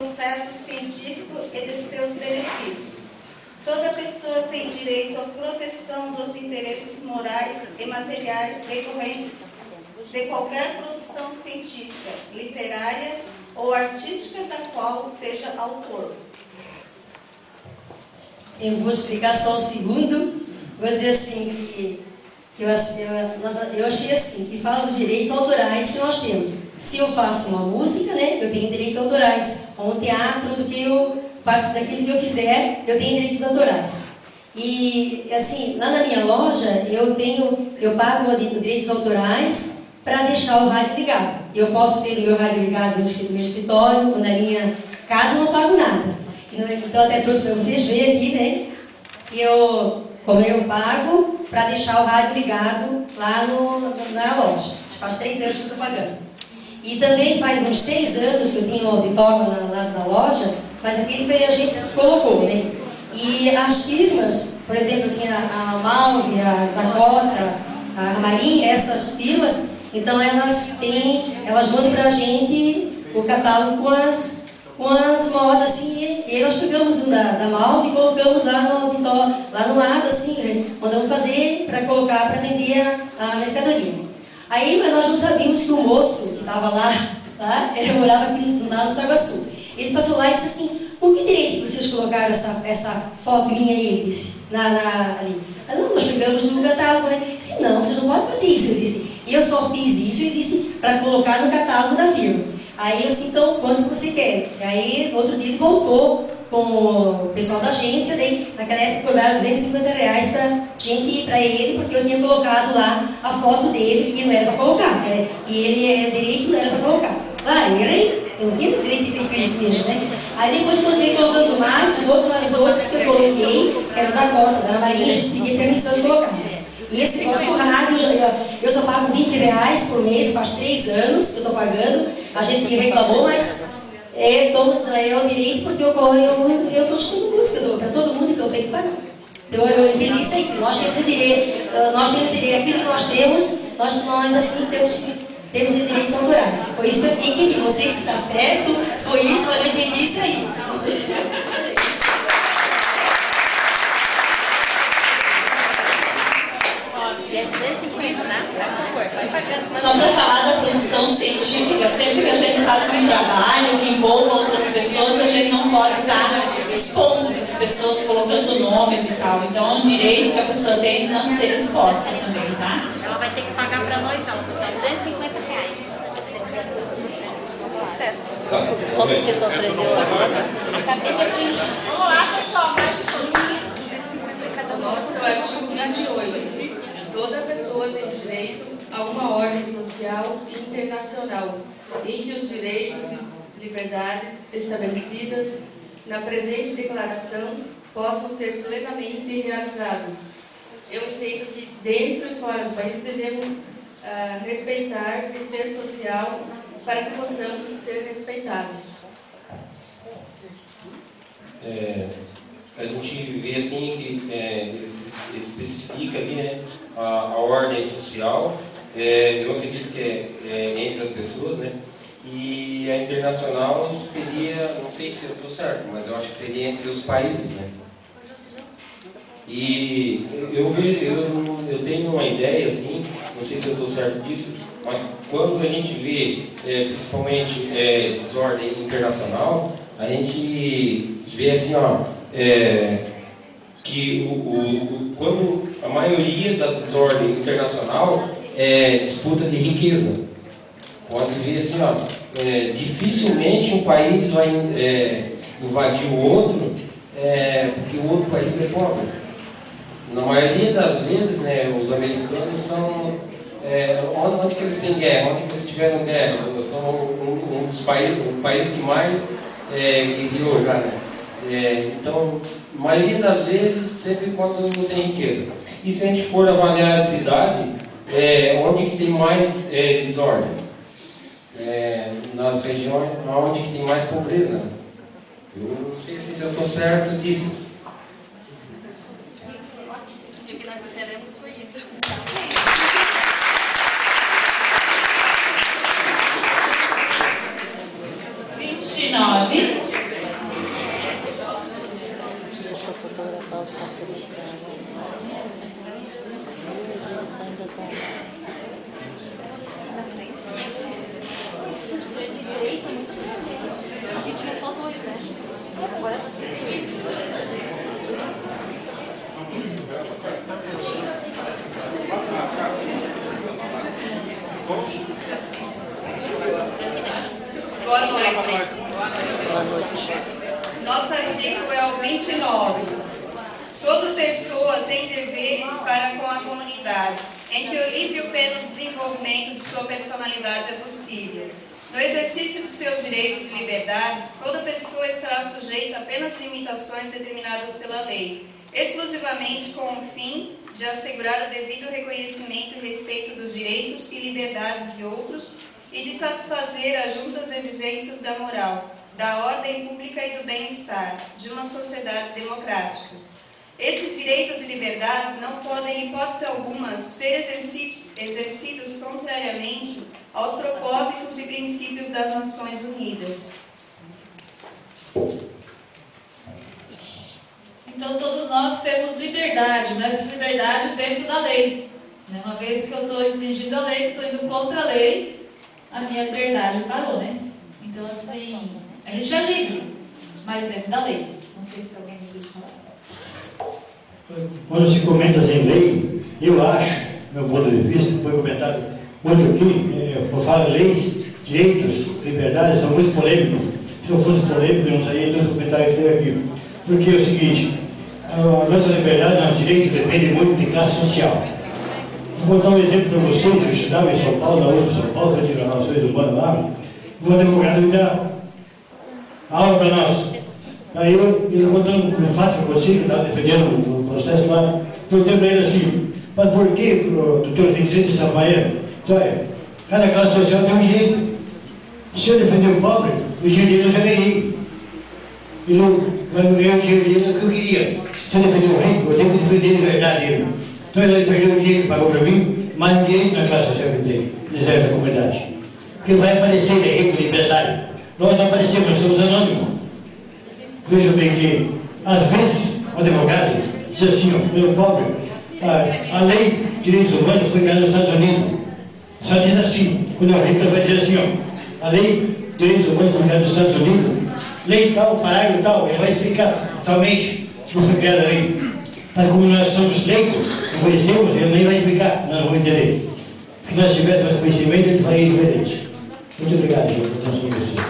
processo científico e de seus benefícios. Toda pessoa tem direito à proteção dos interesses morais e materiais decorrentes de qualquer produção científica, literária ou artística da qual seja autor. Eu vou explicar só um segundo. Vou dizer assim que eu achei assim, que fala dos direitos autorais que nós temos. Se eu faço uma música, né, eu tenho direitos autorais. Ou um teatro, do que eu faço daquilo que eu fizer, eu tenho direitos autorais. E assim, lá na minha loja, eu pago direitos autorais para deixar o rádio ligado. Eu posso ter o meu rádio ligado no meu escritório ou na minha casa, não pago nada. Então até trouxe para vocês verem aqui, né? Como eu pago para deixar o rádio ligado lá na loja. Faz 3 anos que eu estou pagando. E também faz uns 6 anos que eu tenho um auditório lá na loja, mas aquele foi a gente que colocou, né? E as firmas, por exemplo, assim, a Malve, a Dakota, a Marinha, essas firmas, então elas mandam para a gente o catálogo com as modas, assim, e nós pegamos da Malve e colocamos lá no auditório, lá no lado, assim, né? Mandamos fazer para colocar, para vender a mercadoria. Aí, mas nós não sabíamos que o moço que estava lá, ele morava aqui lá no Saguaçu. Ele passou lá e disse assim: por que direito que vocês colocaram essa foto minha aí? Ele disse, ali. Não, nós pegamos no catálogo, né? Ele disse, não, vocês não podem fazer isso. Eu disse, eu só fiz isso, ele disse, para colocar no catálogo da firma. Aí eu disse, então, quanto você quer? E aí, outro dia ele voltou com o pessoal da agência, daí naquela época cobraram R$250 para gente ir para ele, porque eu tinha colocado lá a foto dele, que não era para colocar, né? E ele direito não era para colocar. Eu não tinha direito de feito isso mesmo, né? Aí depois quando veio colocando mais, os outros que eu coloquei, que era da cota, da Marinha, a gente pedia permissão de colocar. E esse nosso rádio, eu só pago R$20 por mês, faz 3 anos que eu estou pagando. A gente reclamou, mas é o direito, porque eu estou escutando música para todo mundo, então eu tenho que pagar. Então eu entendi isso aí, nós temos direito, aquilo que nós temos, nós assim temos direitos autorais. Foi isso que eu entendi. Não sei se está certo, foi isso, mas eu entendi isso aí. Só para falar da produção científica, sempre que a gente faz um trabalho que envolva outras pessoas, a gente não pode estar expondo essas pessoas, colocando nomes e tal. Então é um direito que a pessoa tem de não ser exposta também, tá? Ela vai ter que pagar para nós, ela vai R$250. Só porque tu aprendeu agora. Acabei de aprender. Vamos lá, pessoal, mais R$250 cada um. Nosso artigo 28. Toda pessoa tem direito a uma ordem social e internacional, em que os direitos e liberdades estabelecidas na presente declaração possam ser plenamente realizados. Eu entendo que dentro e fora do país devemos respeitar e ser social para que possamos ser respeitados. A gente vê assim que especifica ali, né, a ordem social, eu acredito que é entre as pessoas, né, e a internacional seria, não sei se eu estou certo, mas eu acho que seria entre os países, né. E eu tenho uma ideia assim, não sei se eu estou certo disso, mas quando a gente vê principalmente desordem internacional, a gente vê assim, que quando a maioria da desordem internacional é disputa de riqueza. Pode ver assim, dificilmente um país vai invadir o outro porque o outro país é pobre. Na maioria das vezes, né, os americanos são onde que eles têm guerra, onde que eles tiveram guerra, são um dos países, o país que mais guerreou já, né? Então, a maioria das vezes, sempre quando não tem riqueza. E se a gente for avaliar a cidade, onde que tem mais desordem? Nas regiões onde que tem mais pobreza. Eu não sei se eu estou certo disso. E o que nós entendemos foi isso. 29. A gente tinha só dois, né? Agora só tem três. Boa noite. Nosso artigo é o 29. Toda pessoa tem deveres para com a comunidade, em que o livre e o pleno desenvolvimento de sua personalidade é possível. No exercício dos seus direitos e liberdades, toda pessoa estará sujeita a apenas limitações determinadas pela lei, exclusivamente com o fim de assegurar o devido reconhecimento e respeito dos direitos e liberdades de outros e de satisfazer as juntas exigências da moral, da ordem pública e do bem-estar de uma sociedade democrática. Esses direitos e liberdades não podem, em hipótese alguma, ser exercidos contrariamente aos propósitos e princípios das Nações Unidas. Então, todos nós temos liberdade, mas liberdade dentro da lei. Uma vez que eu estou infringindo a lei, estou indo contra a lei, a minha liberdade parou, né? Então, assim, a gente é livre, mas dentro da lei. Não sei se alguém me deixa falar. Quando se comenta em lei, eu acho, meu ponto de vista, foi comentado muito aqui, eu falo leis, direitos, liberdades, são muito polêmicos. Se eu fosse polêmico, eu não saía dos comentários que aqui. Porque é o seguinte, a nossa liberdade, nosso direito, depende muito de classe social. Vou dar um exemplo para vocês. Eu estudava em São Paulo, na USP de São Paulo, que eu tive relações humanas lá, e um advogado me dá aula para nós. Aí eu contando um fato que aconteceu, que eu estava defendendo o processo lá, perguntei para ele assim, mas por que, doutor, tem que ser dessa maneira? Então, cada classe social tem um direito. Se eu defender o pobre, o dinheiro dele eu já ganhei. E eu ganhei o dinheiro dele que eu queria. Se eu defender o rico, eu tenho que defender de verdade ele. Então ele perdeu o dinheiro que pagou para mim, mas o direito na classe social que ele tem, exerce a comunidade. Porque vai aparecer, ele é rico, ele é empresário. Nós não aparecemos, nós somos anônimos. Veja bem que, às vezes, um advogado diz assim, ó, meu pobre, a lei de direitos humanos foi criada nos Estados Unidos. Só diz assim, quando é rico, ele vai dizer assim, ó, a lei de direitos humanos foi criada nos Estados Unidos, lei tal, parágrafo tal, ele vai explicar totalmente como foi criada a lei. Mas como nós somos leigos, não conhecemos, ele nem vai explicar, nós não vamos entender. Se nós tivéssemos conhecimento, ele faria diferente. Muito obrigado, gente, por